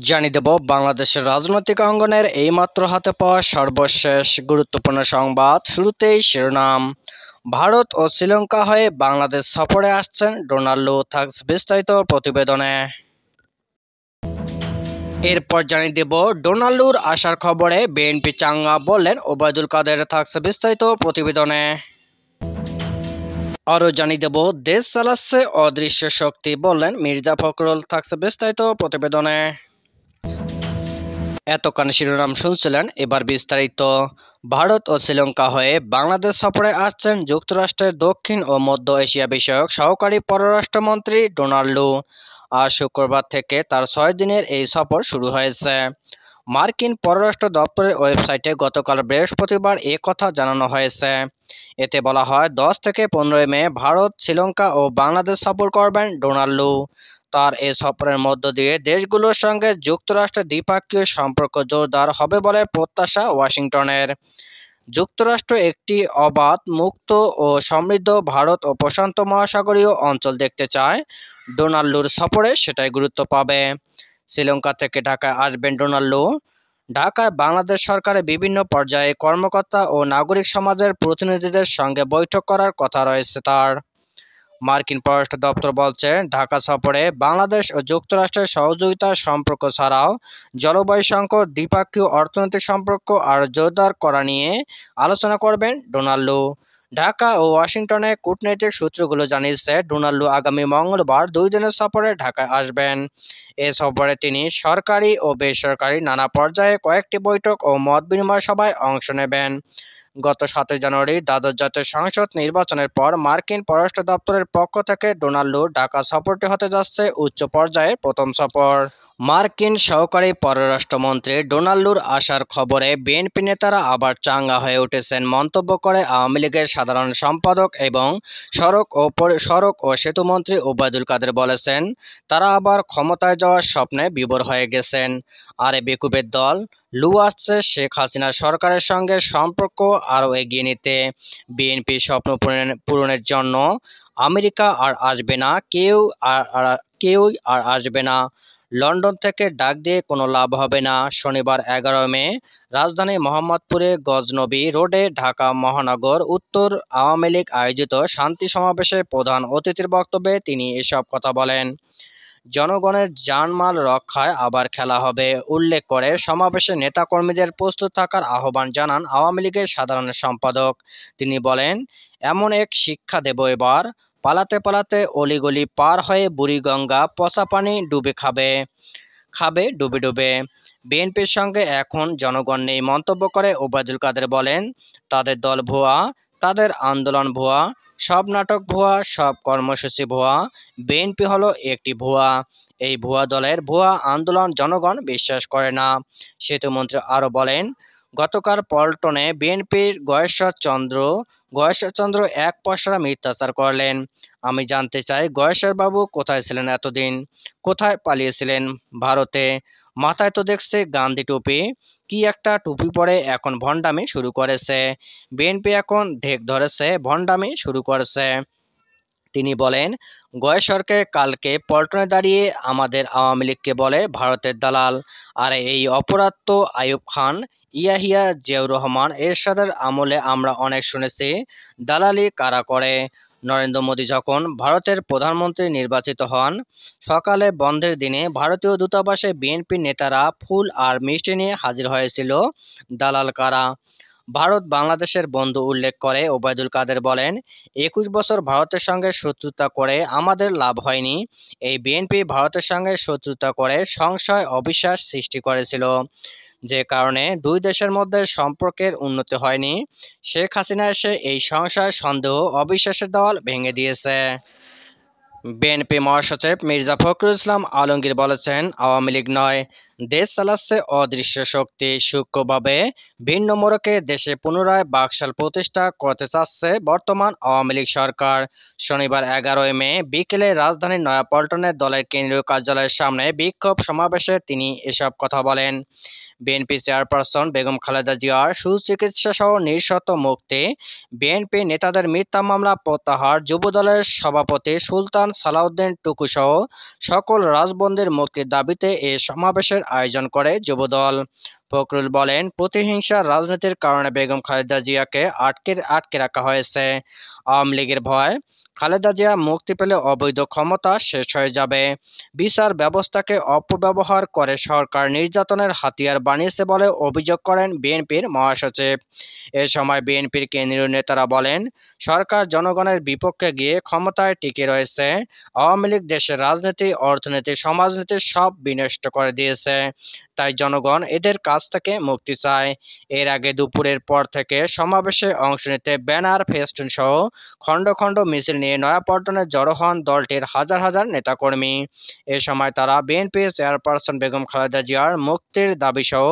জানিয়ে দেব বাংলাদেশের রাজনৈতিক অঙ্গনের এইমাত্র হাতে পাওয়া সর্বশেষ গুরুত্বপূর্ণ সংবাদ। শুরুতেই শিরোনাম। ভারত ও শ্রীলঙ্কা হয়ে বাংলাদেশ সফরে আসছেন ডোনাল্ড। থাকছে বিস্তারিত প্রতিবেদনে। এরপর জানিয়ে দেব ডোনাল্ডুর আসার খবরে বিএনপি চাঙ্গা বললেন ওবায়দুল কাদের। থাকছে বিস্তারিত প্রতিবেদনে। আরও জানিয়ে দেব দেশ চালাচ্ছে অদৃশ্য শক্তি বললেন মির্জা ফখরুল। থাকছে বিস্তারিত প্রতিবেদনে। এতক্ষণ শিরোনাম শুনছিলেন, এবার বিস্তারিত। ভারত ও শ্রীলঙ্কা হয়ে বাংলাদেশ সফরে আসছেন যুক্তরাষ্ট্রের দক্ষিণ ও মধ্য এশিয়া বিষয়ক সহকারী পররাষ্ট্রমন্ত্রী ডোনাল্ড। আজ শুক্রবার থেকে তার 6 দিনের এই সফর শুরু হয়েছে। মার্কিন পররাষ্ট্র দপ্তরের ওয়েবসাইটে গতকাল বৃহস্পতিবার এ কথা জানানো হয়েছে। এতে বলা হয় 10 থেকে 15 মে ভারত, শ্রীলঙ্কা ও বাংলাদেশ সফর করবেন ডোনাল্ড। তার এ সফরের মধ্য দিয়ে দেশগুলোর সঙ্গে যুক্তরাষ্ট্রের দ্বিপক্ষীয় সম্পর্ক জোরদার হবে বলে প্রত্যাশা ওয়াশিংটনের। যুক্তরাষ্ট্র একটি অবাধ, মুক্ত ও সমৃদ্ধ ভারত ও প্রশান্ত মহাসাগরীয় অঞ্চল দেখতে চায়। ডোনাল্ডুর সফরে সেটাই গুরুত্ব পাবে। শ্রীলঙ্কা থেকে ঢাকায় আসবেন ডোনাল্ড। ঢাকায় বাংলাদেশ সরকারের বিভিন্ন পর্যায়ে কর্মকর্তা ও নাগরিক সমাজের প্রতিনিধিদের সঙ্গে বৈঠক করার কথা রয়েছে তার। মার্কিন পররাষ্ট্র দপ্তর বলছে, ঢাকা সফরে বাংলাদেশ ও যুক্তরাষ্ট্রের সহযোগিতার সম্পর্ক ছাড়াও জলবায়ু সংকট, দ্বিপক্ষীয় অর্থনৈতিক সম্পর্ক আরও জোরদার করা নিয়ে আলোচনা করবেন ডোনাল্ড। ঢাকা ও ওয়াশিংটনে কূটনৈতিক সূত্রগুলো জানিয়েছে, ডোনাল্ড আগামী মঙ্গলবার 2 দিনের সফরে ঢাকায় আসবেন। এ সফরে তিনি সরকারি ও বেসরকারি নানা পর্যায়ে কয়েকটি বৈঠক ও মত বিনিময় সভায় অংশ নেবেন। গত 7 জানুয়ারি দ্বাদশ জাতীয় সংসদ নির্বাচনের পর মার্কিন পররাষ্ট্র দপ্তরের পক্ষ থেকে ডোনাল্ড ঢাকা সফরটি হতে যাচ্ছে উচ্চ পর্যায়ের প্রথম সফর। মার্কিন সহকারী পররাষ্ট্রমন্ত্রী ডোনাল্ডুর আসার খবরে বিএনপি নেতারা আবার চাঙ্গা হয়ে উঠেছেন। মন্তব্য করে আওয়ামী লীগের সাধারণ সম্পাদক এবং সড়ক ও সেতুমন্ত্রী ওবায়দুল কাদের বলেছেন, তারা আবার ক্ষমতায় যাওয়ার স্বপ্নে বিভোর হয়ে গেছেন। আরে বেকুবের দল, লু আসছে শেখ হাসিনা সরকারের সঙ্গে সম্পর্ক আরও এগিয়ে নিতে। বিএনপি স্বপ্ন পূরণের জন্য আমেরিকা আর আসবে না, কেউই আর আসবে না। লন্ডন থেকে ডাক দিয়ে কোনো লাভ হবে না। শনিবার 11 মে রাজধানী মোহাম্মদপুরে গজনবী রোডে ঢাকা মহানগর উত্তর আওয়ামী লীগ আয়োজিত শান্তি সমাবেশে প্রধান অতিথির বক্তব্যে তিনি এসব কথা বলেন। জনগণের জানমাল রক্ষায় আবার খেলা হবে উল্লেখ করে সমাবেশে নেতাকর্মীদের প্রস্তুত থাকার আহ্বান জানান আওয়ামী লীগের সাধারণ সম্পাদক। তিনি বলেন, এমন এক শিক্ষা দেব এবার, পালাতে পালাতে অলিগলি পার হয়ে বুড়িগঙ্গা পচা পানি খাবে ডুবে ডুবে। বিএনপির সঙ্গে এখন জনগণ নেই মন্তব্য করে ওবায়দুল কাদের বলেন, তাদের দল ভুয়া, তাদের আন্দোলন ভুয়া, সব নাটক ভুয়া, সব কর্মসূচি ভুয়া। বিএনপি হলো একটি ভুয়া। এই ভুয়া দলের ভুয়া আন্দোলন জনগণ বিশ্বাস করে না। সেতুমন্ত্রী আরও বলেন, গতকাল পল্টনে বিএনপির গয়েশ্বরচন্দ্র এক পয়সার মিথ্যাচার করলেন। আমি জানতে চাই, গয়েশ্বরবাবু কোথায় ছিলেন এতদিন? কোথায় পালিয়েছিলেন? ভারতে। মাথায় তো দেখছে গান্ধী টুপি, কি একটা টুপি পরে এখন ভণ্ডামি শুরু করেছে। বিএনপি এখন ঢেক ধরেছে, ভণ্ডামি শুরু করেছে। তিনি বলেন, গয়েশ্বরকে কালকে পল্টনে দাঁড়িয়ে আমাদের আওয়ামী লীগকে বলে ভারতের দালাল। আর এই অপরাধ তো আইয়ুব খান, ইয়াহিয়া, জিয়াউর রহমান, এরশাদের আমলে আমরা অনেক শুনেছি দালালি কারা করে। নরেন্দ্র মোদী যখন ভারতের প্রধানমন্ত্রী নির্বাচিত হন, সকালে বন্ধের দিনে ভারতীয় দূতাবাসে বিএনপির নেতারা ফুল আর মিষ্টি নিয়ে হাজির হয়েছিল। দালাল কারা? ভারত বাংলাদেশের বন্ধু উল্লেখ করে ওবায়দুল কাদের বলেন, 21 বছর ভারতের সঙ্গে শত্রুতা করে আমাদের লাভ হয়নি। এই বিএনপি ভারতের সঙ্গে শত্রুতা করে সংশয়, অবিশ্বাস সৃষ্টি করেছিল, যে কারণে দুই দেশের মধ্যে সম্পর্কের উন্নতি হয়নি। শেখ হাসিনা এসে এই সংশয়, সন্দেহ, অবিশ্বাসের দেওয়াল ভেঙে দিয়েছে। বিএনপি মহাসচিব মির্জা ফখরুল ইসলাম আলমগীর বলেছেন, আওয়ামী লীগ নয়, দেশ চালাচ্ছে অদৃশ্য শক্তি। সূক্ষ্মভাবে ভিন্ন মোড়কে দেশে পুনরায় বাকশাল প্রতিষ্ঠা করতে চাচ্ছে বর্তমান আওয়ামী লীগ সরকার। শনিবার 11 মে বিকেলে রাজধানীর নয়াপল্টনে দলের কেন্দ্রীয় কার্যালয়ের সামনে বিক্ষোভ সমাবেশে তিনি এসব কথা বলেন। বিএনপি চেয়ারপারসন বেগম খালেদা জিয়ার সুচিকিৎসা সহ নিঃশর্ত মুক্তি, বিএনপি নেতাদের মিথ্যা মামলা প্রত্যাহার, যুবদলের সভাপতি সুলতান সালাউদ্দিন টুকু সহ সকল রাজবন্দীর মুক্তির দাবিতে এ সমাবেশের আয়োজন করে যুবদল। ফখরুল বলেন, প্রতিহিংসার রাজনীতির কারণে বেগম খালেদা জিয়াকে আটকে রাখা হয়েছে। আওয়ামী লীগের ভয়, খালেদা জিয়া মুক্তি পেলে অবৈধ ক্ষমতা শেষ হয়ে যাবে। বিচার ব্যবস্থাকে অপব্যবহার করে সরকার নির্যাতনের হাতিয়ার বানিয়েছে বলে অভিযোগ করেন বিএনপির মহাসচিব। এ সময় বিএনপির কেন্দ্রীয় নেতারা বলেন, সরকার জনগণের বিপক্ষে গিয়ে ক্ষমতায় টিকে রয়েছে। আওয়ামী লীগ দেশের রাজনীতি, অর্থনীতি, সমাজনীতি সব বিনষ্ট করে দিয়েছে। তাই জনগণ এদের কাছ থেকে মুক্তি চায়। এর আগে দুপুরের পর থেকে সমাবেশে অংশ নিতে ব্যানার, ফেস্টুন সহ খণ্ড খণ্ড মিছিল নিয়ে নয়াপল্টনে জড়ো হন দলটির হাজার হাজার নেতাকর্মী। এ সময় তারা বিএনপি চেয়ারপারসন বেগম খালেদা জিয়ার মুক্তির দাবিসহ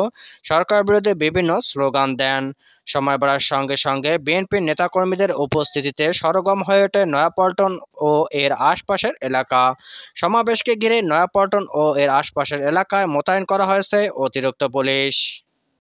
সরকার বিরোধী বিভিন্ন স্লোগান দেন। সময় বাড়ার সঙ্গে সঙ্গে বিএনপির নেতাকর্মীদের উপস্থিতিতে সরগরম হয়ে ওঠে নয়াপল্টন ও এর আশপাশের এলাকা। সমাবেশকে ঘিরে নয়াপল্টন ও এর আশপাশের এলাকায় মোতায়েন করা হয়েছে অতিরিক্ত পুলিশ।